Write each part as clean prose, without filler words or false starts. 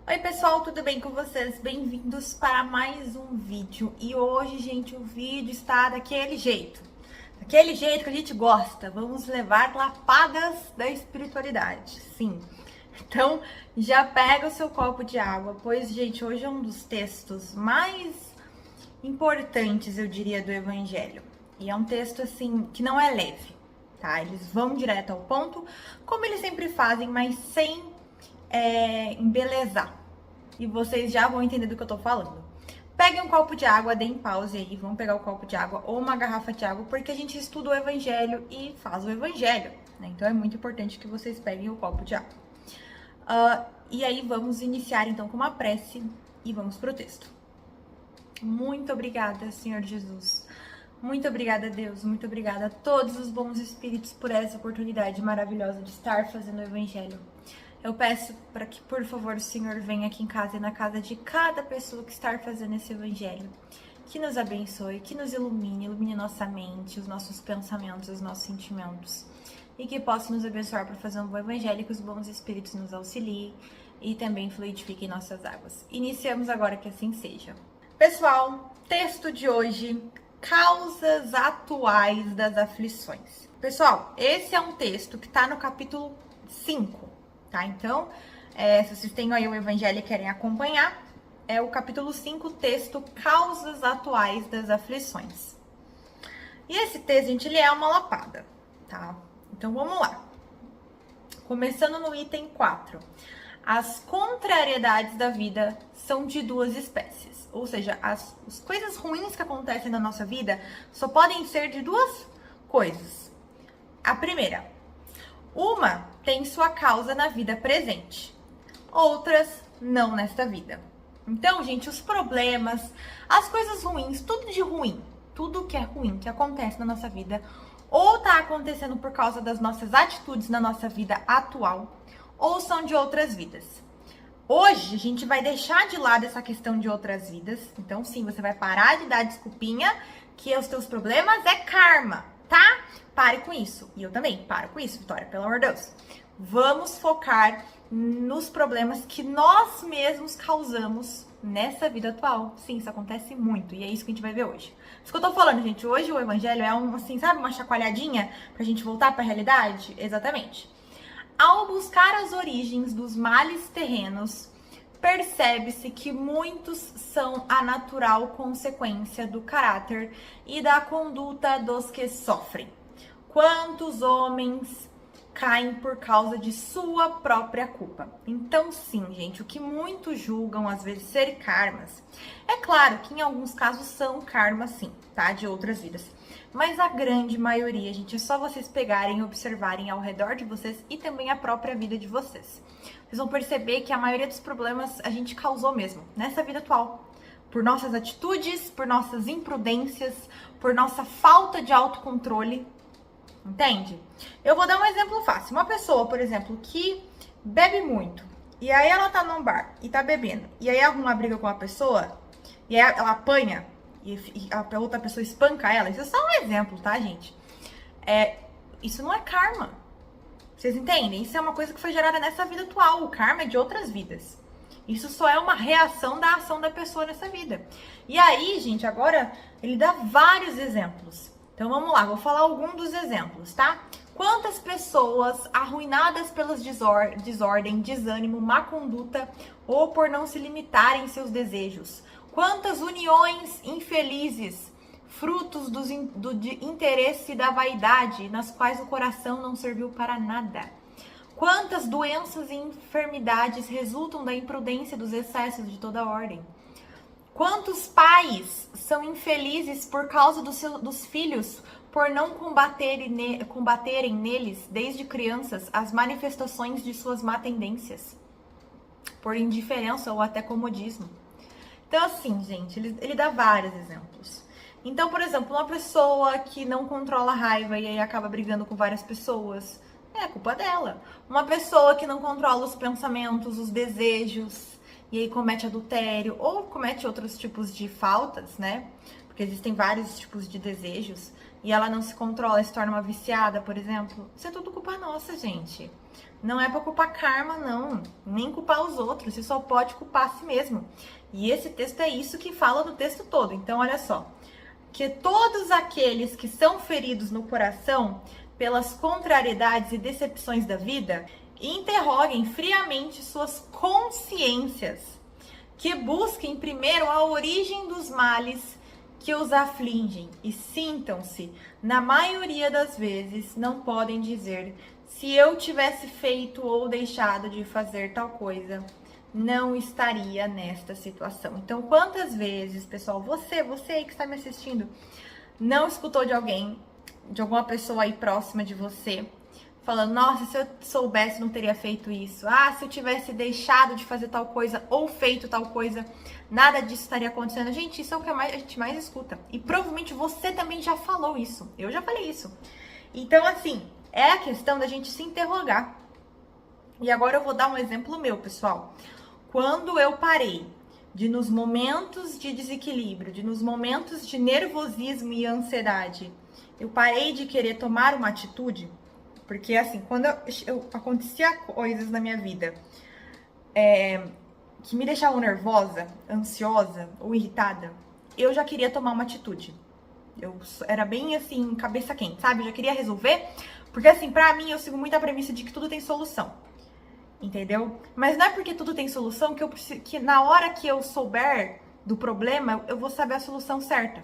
Oi pessoal, tudo bem com vocês? Bem-vindos para mais um vídeo. E hoje, gente, o vídeo está daquele jeito que a gente gosta. Vamos levar lapadas da espiritualidade, sim. Então, já pega o seu copo de água, pois, gente, hoje é um dos textos mais importantes, eu diria, do Evangelho. E é um texto, assim, que não é leve, tá? Eles vão direto ao ponto, como eles sempre fazem, mas sem embelezar. E vocês já vão entender do que eu tô falando. Peguem um copo de água, deem pause aí, vão pegar o copo de água ou uma garrafa de água, porque a gente estuda o Evangelho e faz o Evangelho, né? Então é muito importante que vocês peguem o copo de água. E aí vamos iniciar então com uma prece e vamos pro texto. Muito obrigada, Senhor Jesus. Muito obrigada, Deus. Muito obrigada a todos os bons espíritos por essa oportunidade maravilhosa de estar fazendo o Evangelho. Eu peço para que, por favor, o Senhor venha aqui em casa e na casa de cada pessoa que está fazendo esse Evangelho. Que nos abençoe, que nos ilumine nossa mente, os nossos pensamentos, os nossos sentimentos. E que possa nos abençoar para fazer um bom Evangelho, que os bons espíritos nos auxiliem e também fluidifiquem nossas águas. Iniciamos agora, que assim seja. Pessoal, texto de hoje, causas atuais das aflições. Pessoal, esse é um texto que está no capítulo 5. Tá? Então, se vocês têm aí o Evangelho e querem acompanhar, é o capítulo 5, texto Causas Atuais das Aflições. E esse texto, gente, ele é uma lapada, tá? Então, vamos lá. Começando no item 4. As contrariedades da vida são de duas espécies. Ou seja, as coisas ruins que acontecem na nossa vida só podem ser de duas coisas. A primeira, uma tem sua causa na vida presente, outras não nesta vida. Então, gente, os problemas, as coisas ruins, tudo de ruim, tudo que é ruim que acontece na nossa vida, ou tá acontecendo por causa das nossas atitudes na nossa vida atual, ou são de outras vidas. Hoje, a gente vai deixar de lado essa questão de outras vidas. Então, sim, você vai parar de dar desculpinha que os teus problemas é karma, tá? Pare com isso. E eu também paro com isso, Vitória, pelo amor de Deus. Vamos focar nos problemas que nós mesmos causamos nessa vida atual. Sim, isso acontece muito e é isso que a gente vai ver hoje. Isso que eu tô falando, gente, hoje o Evangelho é assim, sabe, uma chacoalhadinha pra gente voltar pra realidade? Exatamente. Ao buscar as origens dos males terrenos, percebe-se que muitos são a natural consequência do caráter e da conduta dos que sofrem. Quantos homens caem por causa de sua própria culpa? Então, sim, gente, o que muitos julgam às vezes ser karmas, é claro que em alguns casos são karmas, sim, tá? De outras vidas. Mas a grande maioria, gente, é só vocês pegarem e observarem ao redor de vocês e também a própria vida de vocês. Vocês vão perceber que a maioria dos problemas a gente causou mesmo, nessa vida atual. Por nossas atitudes, por nossas imprudências, por nossa falta de autocontrole. Entende? Eu vou dar um exemplo fácil. Uma pessoa, por exemplo, que bebe muito, e aí ela tá num bar e tá bebendo, e aí arruma uma briga com uma pessoa, e aí ela apanha, e a outra pessoa espanca ela. Isso é só um exemplo, tá, gente? Isso não é karma. Vocês entendem? Isso é uma coisa que foi gerada nessa vida atual. O karma é de outras vidas. Isso só é uma reação da ação da pessoa nessa vida. E aí, gente, agora ele dá vários exemplos. Então vamos lá, vou falar algum dos exemplos, tá? Quantas pessoas arruinadas pelas desordem, desânimo, má conduta ou por não se limitarem em seus desejos? Quantas uniões infelizes, frutos do interesse e da vaidade, nas quais o coração não serviu para nada? Quantas doenças e enfermidades resultam da imprudência dos excessos de toda ordem? Quantos pais são infelizes por causa dos filhos, por não combaterem neles, desde crianças, as manifestações de suas má tendências? Por indiferença ou até comodismo. Então, assim, gente, ele dá vários exemplos. Então, por exemplo, uma pessoa que não controla a raiva e aí acaba brigando com várias pessoas, é culpa dela. Uma pessoa que não controla os pensamentos, os desejos, e aí comete adultério ou comete outros tipos de faltas, né? Porque existem vários tipos de desejos. e ela não se controla, se torna uma viciada, por exemplo, isso é tudo culpa nossa, gente. Não é pra culpar karma, não. Nem culpar os outros. Você só pode culpar a si mesmo. E esse texto é isso que fala no texto todo. Então, olha só. Que todos aqueles que são feridos no coração pelas contrariedades e decepções da vida, interroguem friamente suas consciências. Que busquem primeiro a origem dos males que os afligem. E sintam-se, na maioria das vezes, não podem dizer... Se eu tivesse feito ou deixado de fazer tal coisa, não estaria nesta situação. Então, quantas vezes, pessoal, você aí que está me assistindo, não escutou de alguém, de alguma pessoa aí próxima de você, falando, nossa, se eu soubesse, não teria feito isso. Ah, se eu tivesse deixado de fazer tal coisa ou feito tal coisa, nada disso estaria acontecendo. Gente, isso é o que a gente mais escuta. E provavelmente você também já falou isso. Eu já falei isso. Então, assim... É a questão da gente se interrogar. E agora eu vou dar um exemplo meu, pessoal. Quando eu parei de, nos momentos de desequilíbrio, nos momentos de nervosismo e ansiedade, eu parei de querer tomar uma atitude, porque assim, quando acontecia coisas na minha vida que me deixavam nervosa, ansiosa ou irritada, eu já queria tomar uma atitude. Eu era bem assim, cabeça quente, sabe? Eu já queria resolver. Porque assim, pra mim, eu sigo muito a premissa de que tudo tem solução. Entendeu? Mas não é porque tudo tem solução que na hora que eu souber do problema, eu vou saber a solução certa.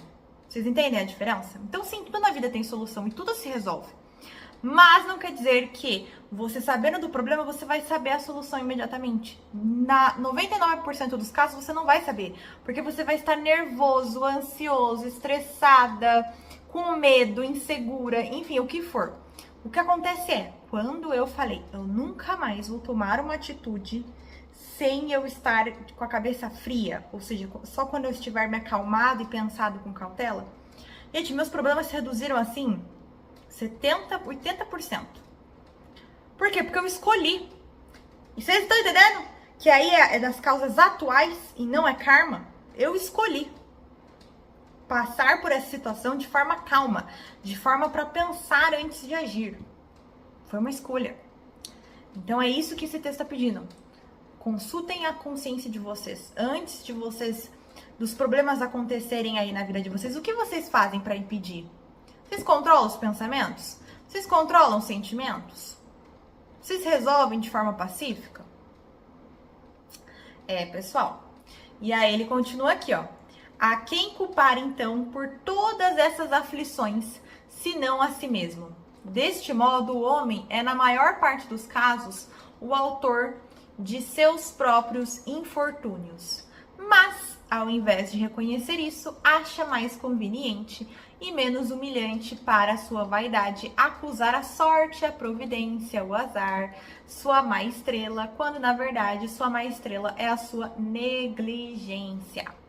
Vocês entendem a diferença? Então sim, tudo na vida tem solução e tudo se resolve. Mas não quer dizer que você sabendo do problema, você vai saber a solução imediatamente. Na 99% dos casos, você não vai saber. Porque você vai estar nervoso, ansioso, estressada, com medo, insegura, enfim, o que for. O que acontece é, quando eu falei, eu nunca mais vou tomar uma atitude sem eu estar com a cabeça fria, ou seja, só quando eu estiver me acalmado e pensado com cautela. Gente, meus problemas se reduziram assim, 70%, 80%. Por quê? Porque eu escolhi. E vocês estão entendendo? Que aí é das causas atuais e não é karma. Eu escolhi passar por essa situação de forma calma, de forma para pensar antes de agir. Foi uma escolha. Então é isso que esse texto está pedindo. Consultem a consciência de vocês antes de vocês dos problemas acontecerem aí na vida de vocês. O que vocês fazem para impedir? Vocês controlam os pensamentos? Vocês controlam os sentimentos? Vocês resolvem de forma pacífica? Pessoal. E aí ele continua aqui, ó. A quem culpar, então, por todas essas aflições, senão a si mesmo? Deste modo, o homem é, na maior parte dos casos, o autor de seus próprios infortúnios. Mas, ao invés de reconhecer isso, acha mais conveniente e menos humilhante para a sua vaidade acusar a sorte, a providência, o azar, sua má estrela, quando, na verdade, sua má estrela é a sua negligência.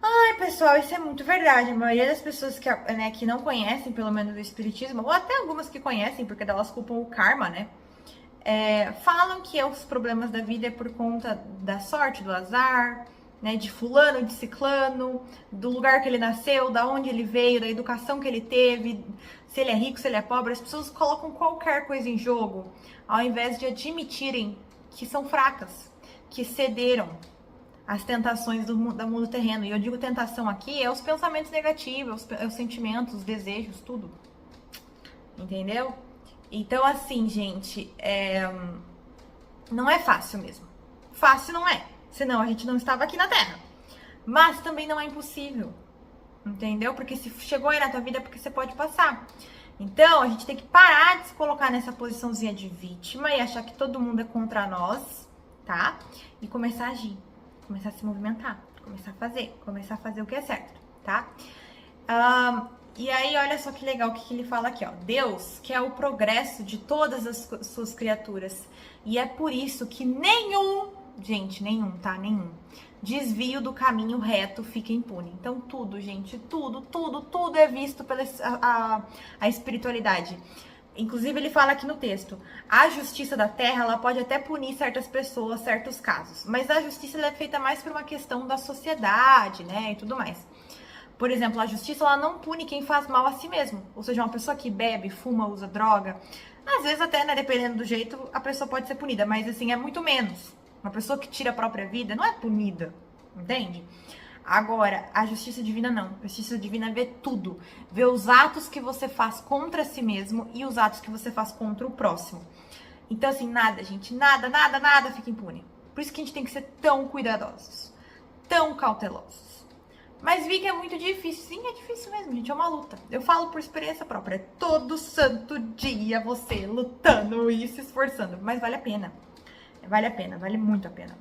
Ai, pessoal, isso é muito verdade. A maioria das pessoas que não conhecem, pelo menos, o espiritismo, ou até algumas que conhecem, porque elas culpam o karma, né? Falam que os problemas da vida é por conta da sorte, do azar, né? De fulano, de ciclano, do lugar que ele nasceu, da onde ele veio, da educação que ele teve, se ele é rico, se ele é pobre. As pessoas colocam qualquer coisa em jogo, ao invés de admitirem que são fracas, que cederam as tentações do mundo terreno. E eu digo tentação aqui, os pensamentos negativos, os sentimentos, os desejos, tudo. Entendeu? Então, assim, gente, não é fácil mesmo. Fácil não é. Senão a gente não estava aqui na Terra. Mas também não é impossível. Entendeu? Porque se chegou aí na tua vida é porque você pode passar. Então, a gente tem que parar de se colocar nessa posiçãozinha de vítima e achar que todo mundo é contra nós, tá? E começar a agir. Começar a se movimentar, começar a fazer o que é certo, tá? E aí, olha só que legal o que ele fala aqui, ó. Deus quer o progresso de todas as suas criaturas. E é por isso que nenhum desvio do caminho reto fica impune. Então, tudo, gente, tudo é visto pela a espiritualidade. Inclusive, ele fala aqui no texto, a justiça da terra, ela pode até punir certas pessoas, certos casos, mas a justiça ela é feita mais por uma questão da sociedade, né, e tudo mais. Por exemplo, a justiça ela não pune quem faz mal a si mesmo. Ou seja, uma pessoa que bebe, fuma, usa droga, às vezes até, né, dependendo do jeito, a pessoa pode ser punida, mas assim, é muito menos. Uma pessoa que tira a própria vida não é punida, entende? Agora, a justiça divina não. A justiça divina vê tudo. Vê os atos que você faz contra si mesmo e os atos que você faz contra o próximo. Então, assim, nada, gente, nada fica impune. Por isso que a gente tem que ser tão cuidadosos, tão cautelosos. Mas vi que é muito difícil. Sim, é difícil mesmo, gente, é uma luta. Eu falo por experiência própria. É todo santo dia você lutando e se esforçando. Mas vale a pena. Vale a pena, vale muito a pena.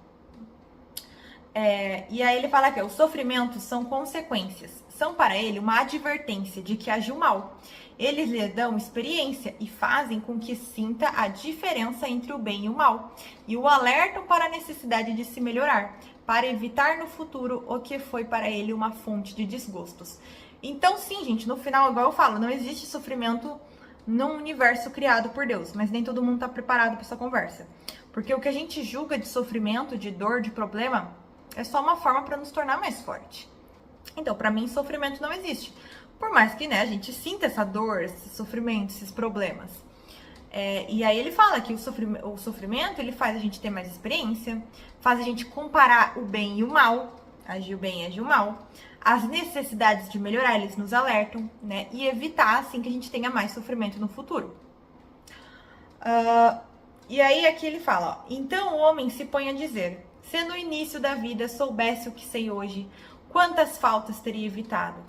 E aí ele fala que os sofrimentos são consequências. São para ele uma advertência de que agiu mal. Eles lhe dão experiência e fazem com que sinta a diferença entre o bem e o mal. E o alertam para a necessidade de se melhorar, para evitar no futuro o que foi para ele uma fonte de desgostos. Então sim, gente, no final, igual eu falo, não existe sofrimento num universo criado por Deus. Mas nem todo mundo está preparado para essa conversa. Porque o que a gente julga de sofrimento, de dor, de problema, é só uma forma para nos tornar mais forte. Então, para mim, sofrimento não existe. Por mais que, né, a gente sinta essa dor, esse sofrimento, esses problemas. E aí ele fala que o sofrimento, ele faz a gente ter mais experiência, faz a gente comparar o bem e o mal, agir o bem e agir o mal. As necessidades de melhorar, eles nos alertam, né, e evitar, assim, que a gente tenha mais sofrimento no futuro. E aí aqui ele fala, ó, então o homem se põe a dizer, se no início da vida soubesse o que sei hoje, quantas faltas teria evitado?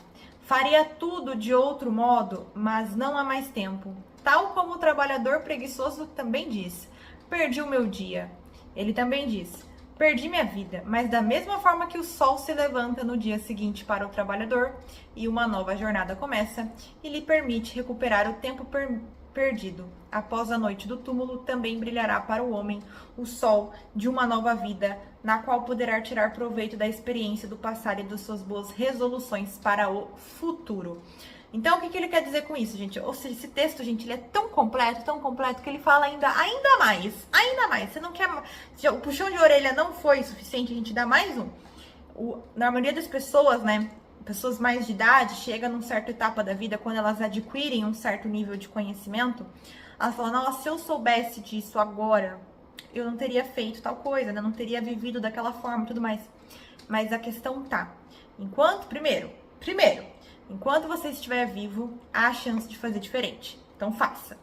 Faria tudo de outro modo, mas não há mais tempo. Tal como o trabalhador preguiçoso também diz, perdi o meu dia. Ele também diz, perdi minha vida, mas da mesma forma que o sol se levanta no dia seguinte para o trabalhador e uma nova jornada começa e lhe permite recuperar o tempo perdido. Após a noite do túmulo, também brilhará para o homem o sol de uma nova vida, na qual poderá tirar proveito da experiência do passado e das suas boas resoluções para o futuro. Então, o que ele quer dizer com isso, gente? Ou seja, esse texto, gente, ele é tão completo, que ele fala ainda mais. Você não quer... O puxão de orelha não foi suficiente, a gente dá mais um. Na maioria das pessoas, né, pessoas mais de idade, chegam numa certa etapa da vida, quando elas adquirem um certo nível de conhecimento, elas falam, nossa, se eu soubesse disso agora, eu não teria feito tal coisa, né? Não teria vivido daquela forma e tudo mais. Mas a questão tá, primeiro, enquanto você estiver vivo, há a chance de fazer diferente. Então faça.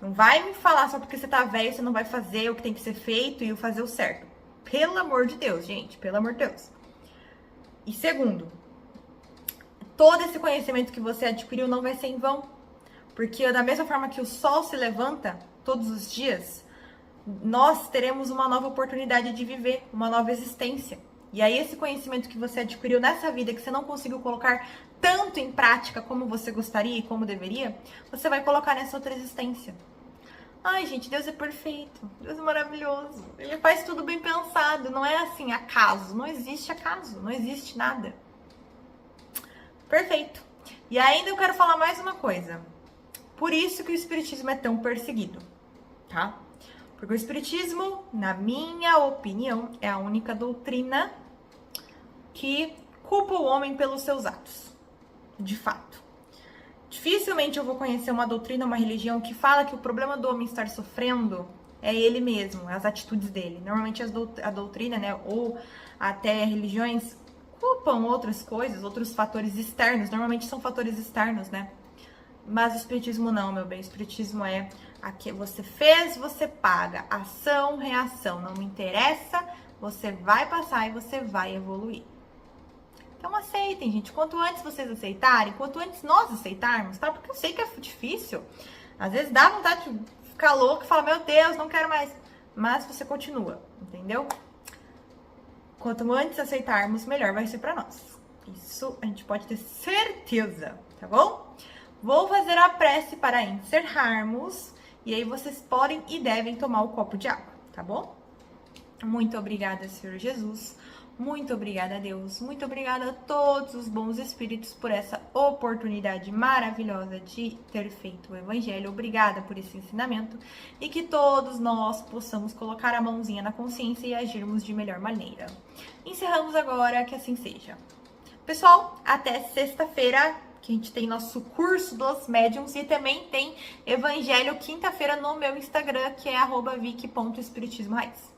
Não vai me falar só porque você tá velho, você não vai fazer o que tem que ser feito e fazer o certo. Pelo amor de Deus, gente, pelo amor de Deus. E segundo, todo esse conhecimento que você adquiriu não vai ser em vão. Porque da mesma forma que o sol se levanta todos os dias, nós teremos uma nova oportunidade de viver, uma nova existência. E aí esse conhecimento que você adquiriu nessa vida, que você não conseguiu colocar tanto em prática como você gostaria e como deveria, você vai colocar nessa outra existência. Ai, gente, Deus é perfeito, Deus é maravilhoso. Ele faz tudo bem pensado, não é assim, acaso. Não existe acaso, não existe nada. Perfeito. E ainda eu quero falar mais uma coisa. Por isso que o espiritismo é tão perseguido, tá? Porque o espiritismo, na minha opinião, é a única doutrina que culpa o homem pelos seus atos, de fato. Dificilmente eu vou conhecer uma doutrina, uma religião que fala que o problema do homem estar sofrendo é ele mesmo, as atitudes dele. Normalmente a doutrina, né, ou até religiões culpam outras coisas, outros fatores externos. Normalmente são fatores externos, né? Mas o espiritismo não, meu bem. O espiritismo é aqui, você fez, você paga. Ação, reação. Não me interessa, você vai passar e você vai evoluir. Então aceitem, gente. Quanto antes vocês aceitarem, quanto antes nós aceitarmos, tá? Porque eu sei que é difícil. Às vezes dá vontade de ficar louco e falar, meu Deus, não quero mais. Mas você continua, entendeu? Quanto antes aceitarmos, melhor vai ser pra nós. Isso a gente pode ter certeza, tá bom? Vou fazer a prece para encerrarmos. E aí vocês podem e devem tomar o copo de água, tá bom? Muito obrigada, Senhor Jesus. Muito obrigada a Deus. Muito obrigada a todos os bons espíritos por essa oportunidade maravilhosa de ter feito o Evangelho. Obrigada por esse ensinamento. E que todos nós possamos colocar a mãozinha na consciência e agirmos de melhor maneira. Encerramos agora, que assim seja. Pessoal, até sexta-feira, que a gente tem nosso curso dos médiums e também tem Evangelho quinta-feira no meu Instagram, que é @vic.espiritismo raiz.